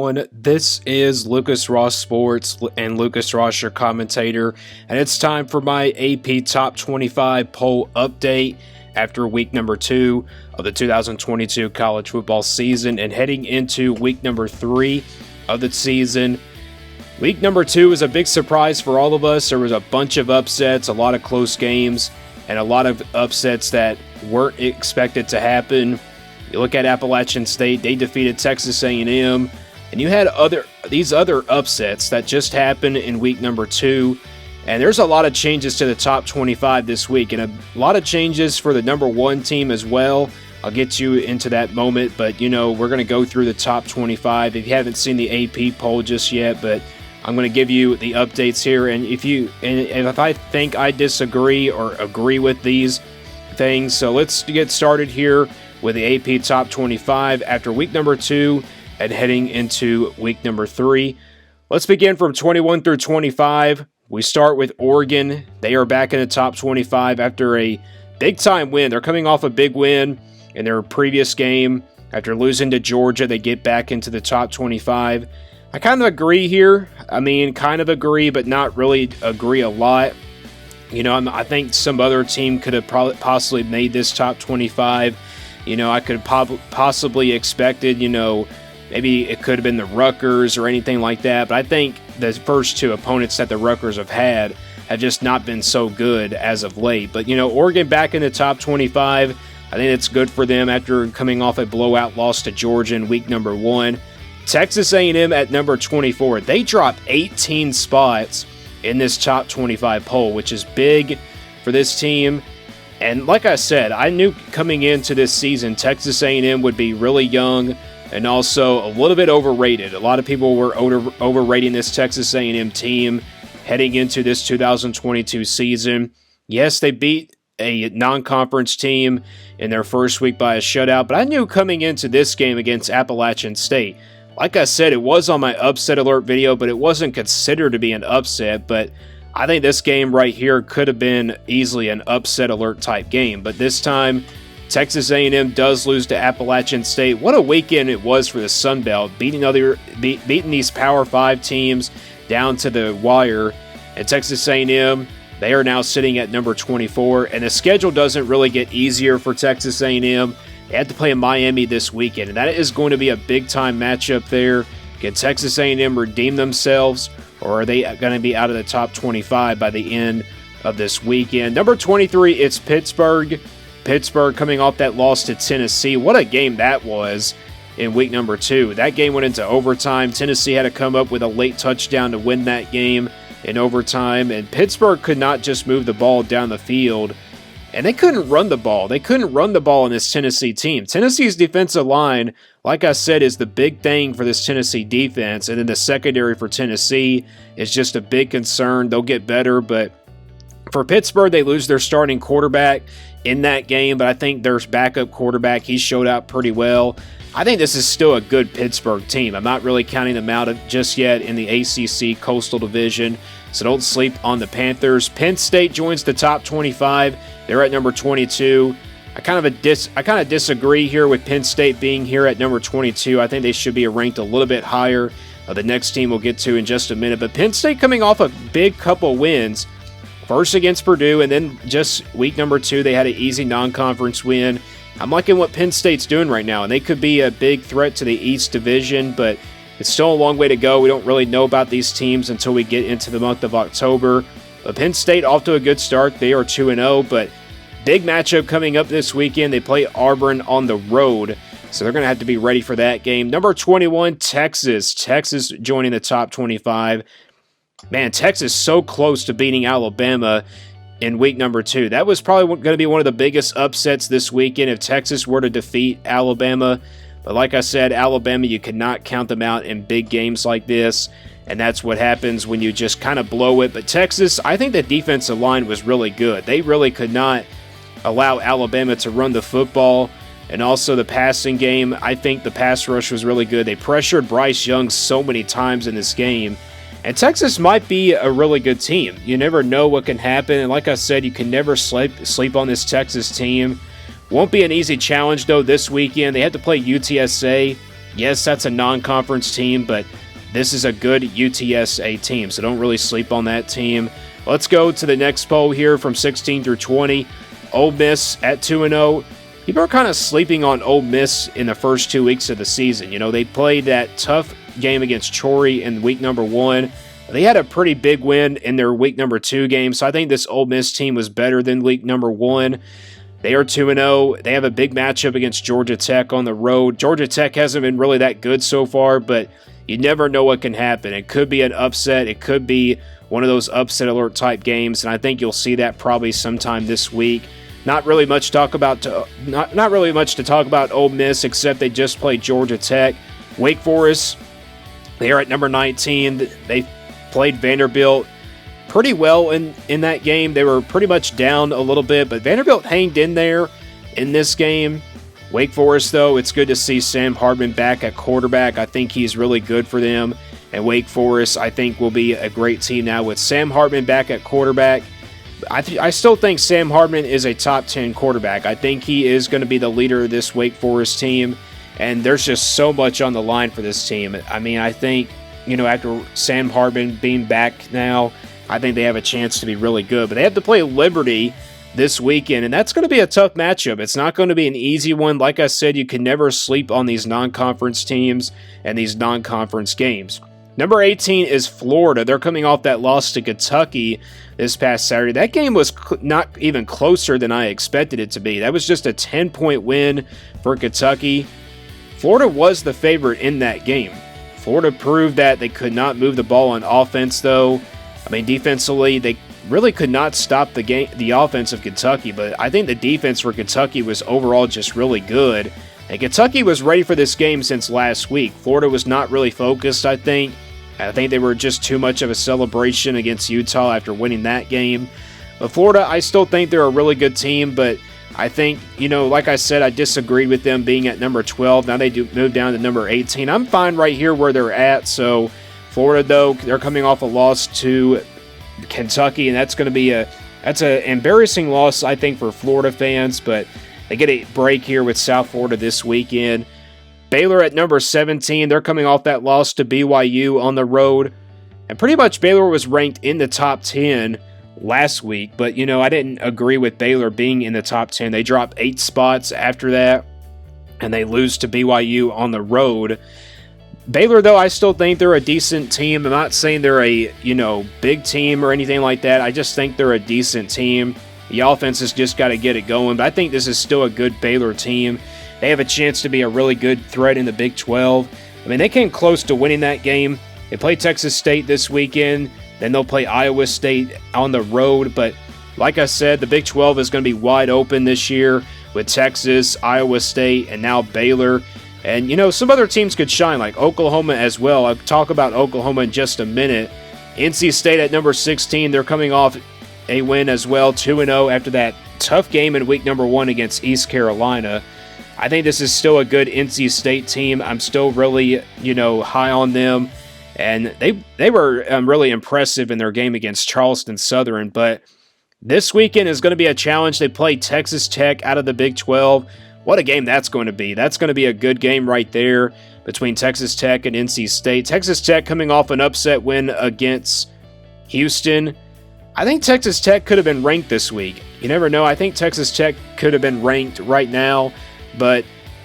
everyone. This is Lucas Ross Sports and Lucas Ross, your commentator, and it's time for my AP Top 25 poll update after week number 2 of the 2022 college football season and heading into week number 3 of the season. Week number 2 was a big surprise for all of us. There was a bunch of upsets, a lot of close games, and a lot of upsets that weren't expected to happen. You look at Appalachian State, they defeated Texas A&M, and you had these other upsets that just happened in week number 2, and there's a lot of changes to the top 25 this week, and a lot of changes for the number 1 team as well. I'll get you into that moment, but we're going to go through the top 25. If you haven't seen the AP poll just yet, but I'm going to give you the updates here, and if I think I disagree or agree with these things, so let's get started here with the AP Top 25 after week number 2 and heading into week number 3. Let's begin from 21 through 25. We start with Oregon. They are back in the top 25 after a big-time win. They're coming off a big win in their previous game. After losing to Georgia, they get back into the top 25. I kind of agree here. Kind of agree, but not really agree a lot. I think some other team could have possibly made this top 25. I could possibly expected, maybe it could have been the Rutgers or anything like that. But I think the first 2 opponents that the Rutgers have had have just not been so good as of late. But, Oregon back in the top 25. I think it's good for them after coming off a blowout loss to Georgia in week number 1. Texas A&M at number 24. They dropped 18 spots in this top 25 poll, which is big for this team. And like I said, I knew coming into this season, Texas A&M would be really young and also a little bit overrated. A lot of people were overrating this Texas A&M team heading into this 2022 season. Yes, they beat a non-conference team in their first week by a shutout, but I knew coming into this game against Appalachian State, like I said, it was on my upset alert video, but it wasn't considered to be an upset, but I think this game right here could have been easily an upset alert type game, but this time Texas A&M does lose to Appalachian State. What a weekend it was for the Sun Belt, beating these Power 5 teams down to the wire. And Texas A&M, they are now sitting at number 24, and the schedule doesn't really get easier for Texas A&M. They have to play in Miami this weekend, and that is going to be a big-time matchup there. Can Texas A&M redeem themselves, or are they going to be out of the top 25 by the end of this weekend? Number 23, it's Pittsburgh. Pittsburgh coming off that loss to Tennessee. What a game that was in week number 2. That game went into overtime. Tennessee had to come up with a late touchdown to win that game in overtime, and Pittsburgh could not just move the ball down the field, and they couldn't run the ball. They couldn't run the ball in this Tennessee team. Tennessee's defensive line, like I said, is the big thing for this Tennessee defense, and then the secondary for Tennessee is just a big concern. They'll get better, but for Pittsburgh, they lose their starting quarterback in that game, but I think their backup quarterback, he showed out pretty well. I think this is still a good Pittsburgh team. I'm not really counting them out just yet in the ACC Coastal Division, so don't sleep on the Panthers. Penn State joins the top 25. They're at number 22. I kind of disagree here with Penn State being here at number 22. I think they should be ranked a little bit higher. The next team we'll get to in just a minute. But Penn State coming off a big couple wins. First against Purdue, and then just week number 2, they had an easy non-conference win. I'm liking what Penn State's doing right now, and they could be a big threat to the East Division, but it's still a long way to go. We don't really know about these teams until we get into the month of October. But Penn State off to a good start. They are 2-0, but big matchup coming up this weekend. They play Auburn on the road, so they're going to have to be ready for that game. Number 21, Texas. Texas joining the top 25. Man, Texas so close to beating Alabama in week number 2. That was probably going to be one of the biggest upsets this weekend if Texas were to defeat Alabama. But like I said, Alabama, you cannot count them out in big games like this. And that's what happens when you just kind of blow it. But Texas, I think the defensive line was really good. They really could not allow Alabama to run the football. And also the passing game, I think the pass rush was really good. They pressured Bryce Young so many times in this game. And Texas might be a really good team. You never know what can happen. And like I said, you can never sleep on this Texas team. Won't be an easy challenge, though, this weekend. They have to play UTSA Yes, that's a non-conference team, but this is a good UTSA team, so don't really sleep on that team. Let's go to the next poll here from 16 through 20. Ole Miss at 2-0. People are kind of sleeping on Ole Miss in the first 2 weeks of the season. You know, they played that tough game against Troy in week number 1. They had a pretty big win in their week number 2 game, so I think this Ole Miss team was better than week number 1. They are 2-0. They have a big matchup against Georgia Tech on the road. Georgia Tech hasn't been really that good so far, but you never know what can happen. It could be an upset. It could be one of those upset alert type games, and I think you'll see that probably sometime this week. Not really much to talk about. Not really much to talk about Ole Miss, except they just played Georgia Tech. Wake Forest, they are at number 19. They played Vanderbilt pretty well in that game. They were pretty much down a little bit, but Vanderbilt hanged in there in this game. Wake Forest, though, it's good to see Sam Hartman back at quarterback. I think he's really good for them. And Wake Forest, I think, will be a great team now with Sam Hartman back at quarterback. I still think Sam Hartman is a top 10 quarterback. I think he is going to be the leader of this Wake Forest team, and there's just so much on the line for this team. I mean, I think, you know, after Sam Hartman being back now, I think they have a chance to be really good. But they have to play Liberty this weekend, and that's going to be a tough matchup. It's not going to be an easy one. Like I said, you can never sleep on these non-conference teams and these non-conference games. Number 18 is Florida. They're coming off that loss to Kentucky this past Saturday. That game was not even closer than I expected it to be. That was just a 10-point win for Kentucky. Florida was the favorite in that game. Florida proved that they could not move the ball on offense, though. I mean, defensively, they really could not stop the offense of Kentucky, but I think the defense for Kentucky was overall just really good. And Kentucky was ready for this game since last week. Florida was not really focused, I think. I think they were just too much of a celebration against Utah after winning that game. But Florida, I still think they're a really good team, but I think, you know, like I said, I disagreed with them being at number 12. Now they do move down to number 18. I'm fine right here where they're at. So Florida, though, they're coming off a loss to Kentucky, and that's going to be an embarrassing loss, I think, for Florida fans, but they get a break here with South Florida this weekend. Baylor at number 17. They're coming off that loss to BYU on the road. And pretty much Baylor was ranked in the top 10 last week. But, you know, I didn't agree with Baylor being in the top 10. They dropped 8 spots after that. And they lose to BYU on the road. Baylor, though, I still think they're a decent team. I'm not saying they're a, you know, big team or anything like that. I just think they're a decent team. The offense has just got to get it going. But I think this is still a good Baylor team. They have a chance to be a really good threat in the Big 12. I mean, they came close to winning that game. They play Texas State this weekend. Then they'll play Iowa State on the road. But like I said, the Big 12 is going to be wide open this year with Texas, Iowa State, and now Baylor. And, you know, some other teams could shine, like Oklahoma as well. I'll talk about Oklahoma in just a minute. NC State at number 16. They're coming off a win as well, 2-0 after that tough game in week number 1 against East Carolina. I think this is still a good NC State team. I'm still really, you know, high on them. And they were really impressive in their game against Charleston Southern. But this weekend is going to be a challenge. They play Texas Tech out of the Big 12. What a game that's going to be. That's going to be a good game right there between Texas Tech and NC State. Texas Tech coming off an upset win against Houston. I think Texas Tech could have been ranked this week. You never know. I think Texas Tech could have been ranked right now, but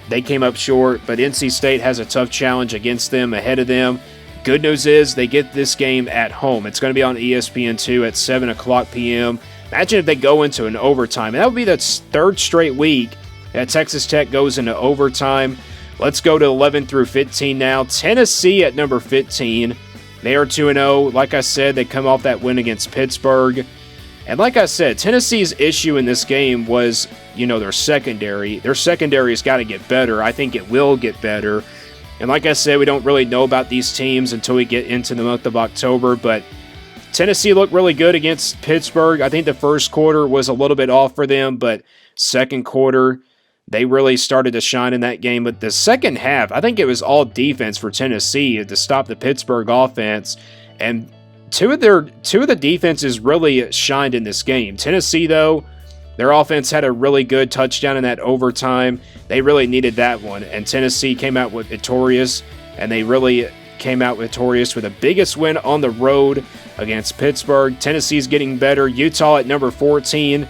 they came up short. But NC State has a tough challenge against them, ahead of them. Good news is they get this game at home. It's going to be on ESPN2 at 7 o'clock p.m. Imagine if they go into an overtime. That would be the third straight week that Texas Tech goes into overtime. Let's go to 11 through 15 now. Tennessee at number 15. They are 2-0. Like I said, they come off that win against Pittsburgh. And like I said, Tennessee's issue in this game was, you know, their secondary. Their secondary has got to get better. I think it will get better. And like I said, we don't really know about these teams until we get into the month of October. But Tennessee looked really good against Pittsburgh. I think the first quarter was a little bit off for them, but second quarter, they really started to shine in that game. But the second half, I think it was all defense for Tennessee to stop the Pittsburgh offense. And two of the defenses really shined in this game. Tennessee, though, Their offense had a really good touchdown in that overtime. They really needed that one, and Tennessee came out with victorious, and they really came out victorious with the biggest win on the road against Pittsburgh. Tennessee's getting better. Utah at number 14.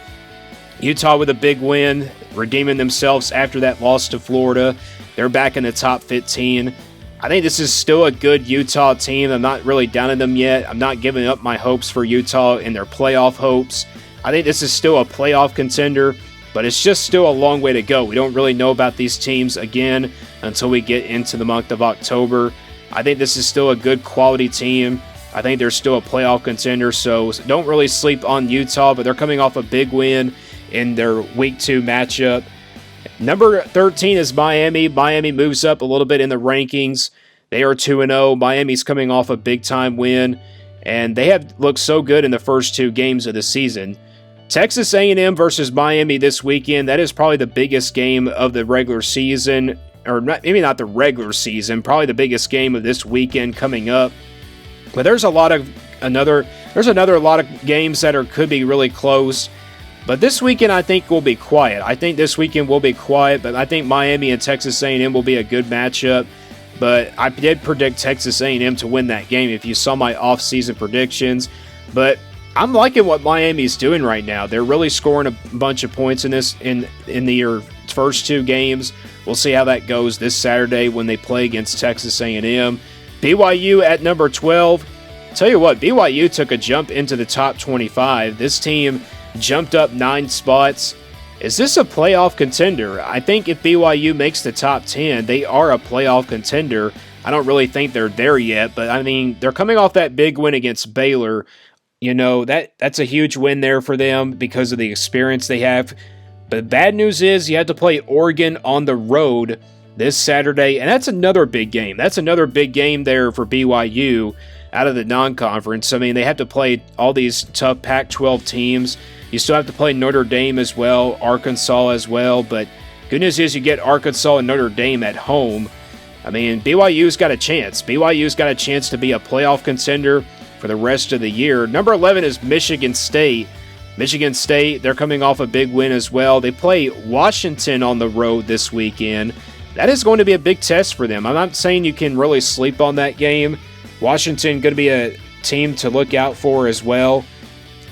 Utah with a big win, redeeming themselves after that loss to Florida. They're back in the top 15. I think this is still a good Utah team. I'm not really down on them yet. I'm not giving up my hopes for Utah in their playoff hopes. I think this is still a playoff contender, but it's just still a long way to go. We don't really know about these teams again until we get into the month of October. I think this is still a good quality team. I think they're still a playoff contender, so don't really sleep on Utah, but they're coming off a big win in their Week 2 matchup. Number 13 is Miami. Miami moves up a little bit in the rankings. They are 2-0. Miami's coming off a big-time win, and they have looked so good in the first 2 games of the season. Texas A&M versus Miami this weekend, that is probably the biggest game of the regular season, or maybe not the regular season, probably the biggest game of this weekend coming up. But there's another lot of games that could be really close. But this weekend I think will be quiet. I think this weekend will be quiet, but I think Miami and Texas A&M will be a good matchup. But I did predict Texas A&M to win that game if you saw my off-season predictions. But I'm liking what Miami's doing right now. They're really scoring a bunch of points in their first 2 games. We'll see how that goes this Saturday when they play against Texas A&M. BYU at number 12. Tell you what, BYU took a jump into the top 25. This team jumped up 9 spots. Is this a playoff contender? I think if BYU makes the top 10, they are a playoff contender. I don't really think they're there yet, but I mean, they're coming off that big win against Baylor. You know, that's a huge win there for them because of the experience they have. But the bad news is you have to play Oregon on the road this Saturday, and that's another big game. That's another big game there for BYU out of the non-conference. I mean, they have to play all these tough Pac-12 teams. You still have to play Notre Dame as well, Arkansas as well, but good news is you get Arkansas and Notre Dame at home. I mean, BYU's got a chance. BYU's got a chance to be a playoff contender for the rest of the year. Number 11 is Michigan State. Michigan State, they're coming off a big win as well. They play Washington on the road this weekend. That is going to be a big test for them. I'm not saying you can really sleep on that game. Washington going to be a team to look out for as well.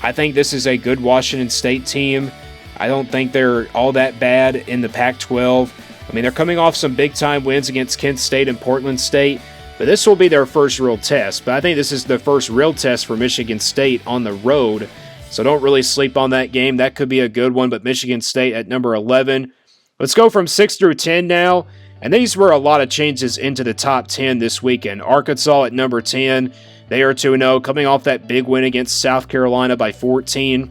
I think this is a good Washington State team. I don't think they're all that bad in the Pac-12. I mean, they're coming off some big-time wins against Kent State and Portland State, but this will be their first real test. But I think this is the first real test for Michigan State on the road, so don't really sleep on that game. That could be a good one, but Michigan State at number 11. Let's go from 6 through 10 now, and these were a lot of changes into the top 10 this weekend. Arkansas at number 10. They are 2-0, coming off that big win against South Carolina by 14.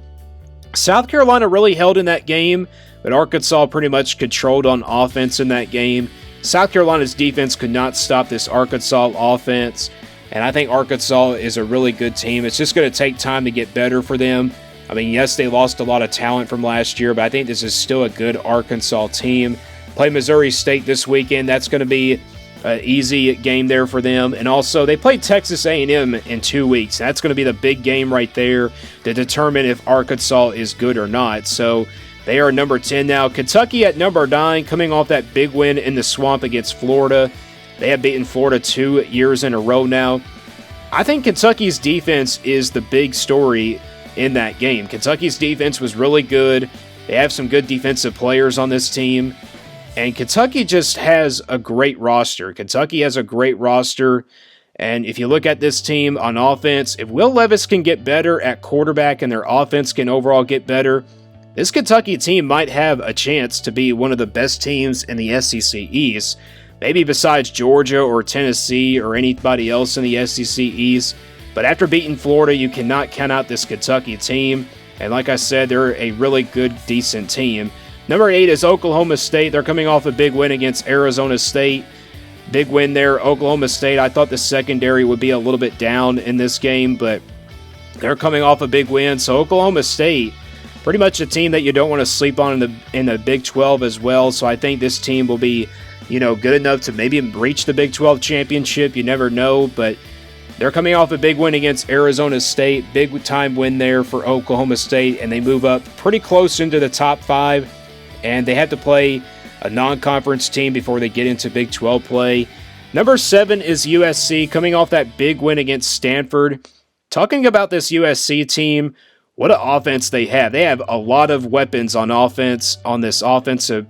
South Carolina really held in that game, but Arkansas pretty much controlled on offense in that game. South Carolina's defense could not stop this Arkansas offense, and I think Arkansas is a really good team. It's just going to take time to get better for them. I mean, yes, they lost a lot of talent from last year, but I think this is still a good Arkansas team. Play Missouri State this weekend. That's going to be an easy game there for them. And also, they play Texas A&M in 2 weeks. That's going to be the big game right there to determine if Arkansas is good or not. So they are number 10 now. Kentucky at number 9, coming off that big win in the Swamp against Florida. They have beaten Florida 2 years in a row now. I think Kentucky's defense is the big story in that game. Kentucky's defense was really good. They have some good defensive players on this team. And Kentucky just has a great roster. Kentucky has a great roster. And if you look at this team on offense, if Will Levis can get better at quarterback and their offense can overall get better, this Kentucky team might have a chance to be one of the best teams in the SEC East. Maybe besides Georgia or Tennessee or anybody else in the SEC East. But after beating Florida, you cannot count out this Kentucky team. And like I said, they're a really good, decent team. Number 8 is Oklahoma State. They're coming off a big win against Arizona State. Big win there. Oklahoma State, I thought the secondary would be a little bit down in this game, but they're coming off a big win. So Oklahoma State, pretty much a team that you don't want to sleep on in the Big 12 as well. So I think this team will be, good enough to maybe reach the Big 12 championship. You never know, but They're coming off a big win against Arizona State, big time win there for Oklahoma State, and they move up pretty close into the top 5, and they have to play a non-conference team before they get into Big 12 play. Number 7 is USC, coming off that big win against Stanford. Talking about this USC team, what an offense they have. They have a lot of weapons on offense, on this offensive,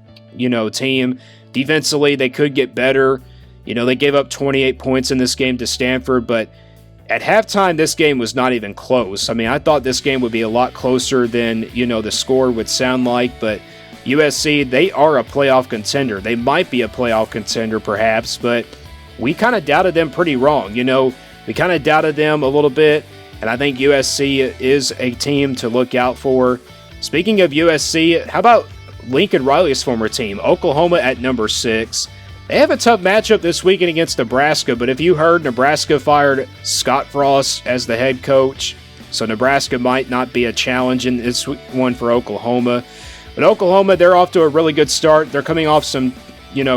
team. Defensively, they could get better. They gave up 28 points in this game to Stanford, but at halftime, this game was not even close. I mean, I thought this game would be a lot closer than, the score would sound like, but USC, they are a playoff contender. They might be a playoff contender, perhaps, but we kind of doubted them pretty wrong. We kind of doubted them a little bit, and I think USC is a team to look out for. Speaking of USC, how about Lincoln Riley's former team, Oklahoma at number 6? They have a tough matchup this weekend against Nebraska, but if you heard, Nebraska fired Scott Frost as the head coach, so Nebraska might not be a challenge in this one for Oklahoma. But Oklahoma, they're off to a really good start. They're coming off some,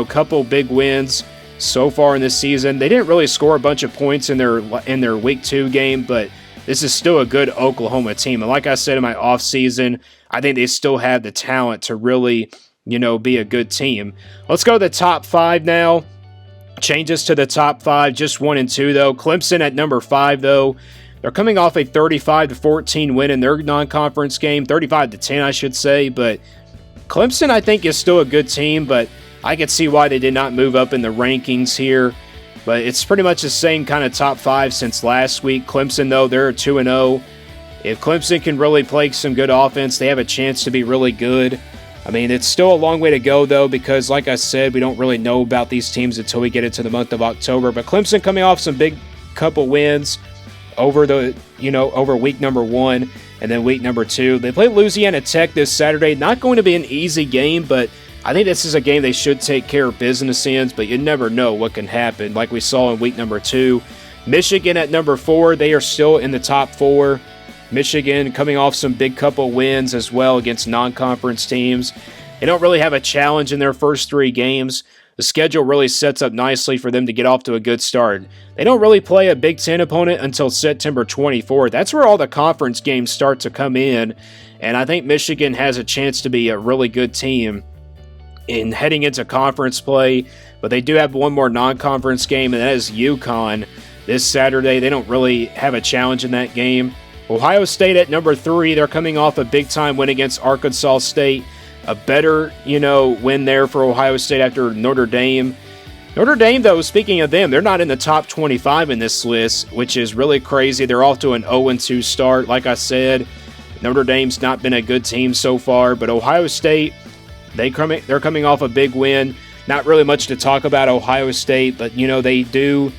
couple big wins so far in this season. They didn't really score a bunch of points in their Week 2 game, but this is still a good Oklahoma team. And like I said in my offseason, I think they still have the talent to really be a good team. Let's go to the top 5 now. Changes to the top 5, just 1 and 2 though. Clemson at number 5 though. They're coming off a 35-14 win in their non-conference game, 35-10 I should say, but Clemson I think is still a good team, but I could see why they did not move up in the rankings here. But it's pretty much the same kind of top 5 since last week. Clemson though, they're 2-0. If Clemson can really play some good offense, they have a chance to be really good. I mean, it's still a long way to go, though, because, like I said, we don't really know about these teams until we get into the month of October. But Clemson coming off some big couple wins over over week number 1 and then week number 2. They play Louisiana Tech this Saturday. Not going to be an easy game, but I think this is a game they should take care of business in, but you never know what can happen, like we saw in week number 2. Michigan at number 4, they are still in the top 4. Michigan coming off some big couple wins as well against non-conference teams. They don't really have a challenge in their first 3 games. The schedule really sets up nicely for them to get off to a good start. They don't really play a Big Ten opponent until September 24th. That's where all the conference games start to come in, and I think Michigan has a chance to be a really good team in heading into conference play, but they do have one more non-conference game, and that is UConn this Saturday. They don't really have a challenge in that game. Ohio State at number 3, they're coming off a big-time win against Arkansas State. A better, win there for Ohio State after Notre Dame. Notre Dame, though, speaking of them, they're not in the top 25 in this list, which is really crazy. They're off to an 0-2 start. Like I said, Notre Dame's not been a good team so far, but Ohio State, they're coming off a big win. Not really much to talk about Ohio State, but, they do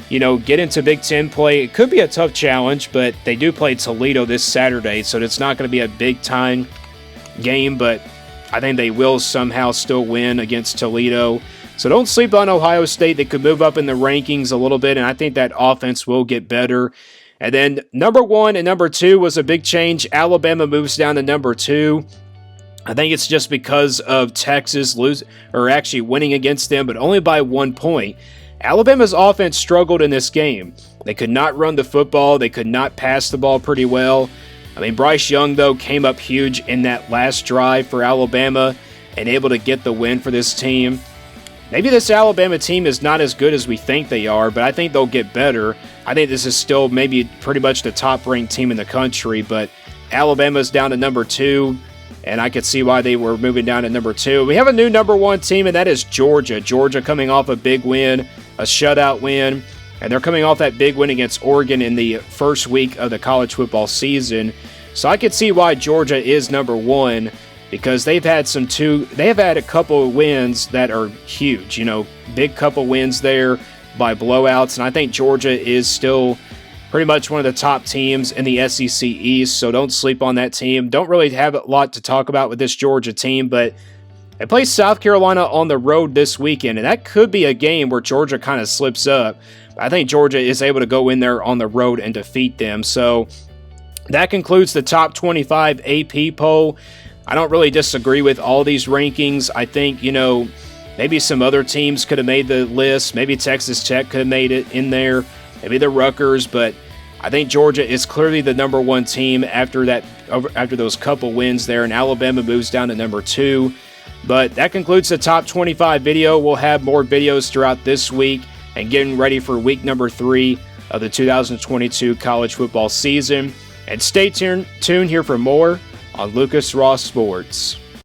get into Big Ten play. It could be a tough challenge, but they do play Toledo this Saturday, so it's not going to be a big-time game, but I think they will somehow still win against Toledo. So don't sleep on Ohio State. They could move up in the rankings a little bit, and I think that offense will get better. And then number 1 and number 2 was a big change. Alabama moves down to number 2. I think it's just because of Texas winning against them, but only by 1 point. Alabama's offense struggled in this game. They could not run the football. They could not pass the ball pretty well. I mean, Bryce Young, though, came up huge in that last drive for Alabama and able to get the win for this team. Maybe this Alabama team is not as good as we think they are, but I think they'll get better. I think this is still maybe pretty much the top-ranked team in the country, but Alabama's down to number 2. And I could see why they were moving down to number 2. We have a new number 1 team, and that is Georgia. Georgia coming off a big win, a shutout win, and they're coming off that big win against Oregon in the first week of the college football season. So I could see why Georgia is number 1, because they've had a couple of wins that are huge. Big couple wins there by blowouts, and I think Georgia is still pretty much one of the top teams in the SEC East, so don't sleep on that team. Don't really have a lot to talk about with this Georgia team, but they play South Carolina on the road this weekend, and that could be a game where Georgia kind of slips up. I think Georgia is able to go in there on the road and defeat them. So that concludes the top 25 AP poll. I don't really disagree with all these rankings. I think, maybe some other teams could have made the list. Maybe Texas Tech could have made it in there. maybe the Rutgers, but I think Georgia is clearly the number one team after those couple wins there, and Alabama moves down to number 2. But that concludes the top 25 video. We'll have more videos throughout this week and getting ready for week number 3 of the 2022 college football season. And stay tuned here for more on Lucas Ross Sports.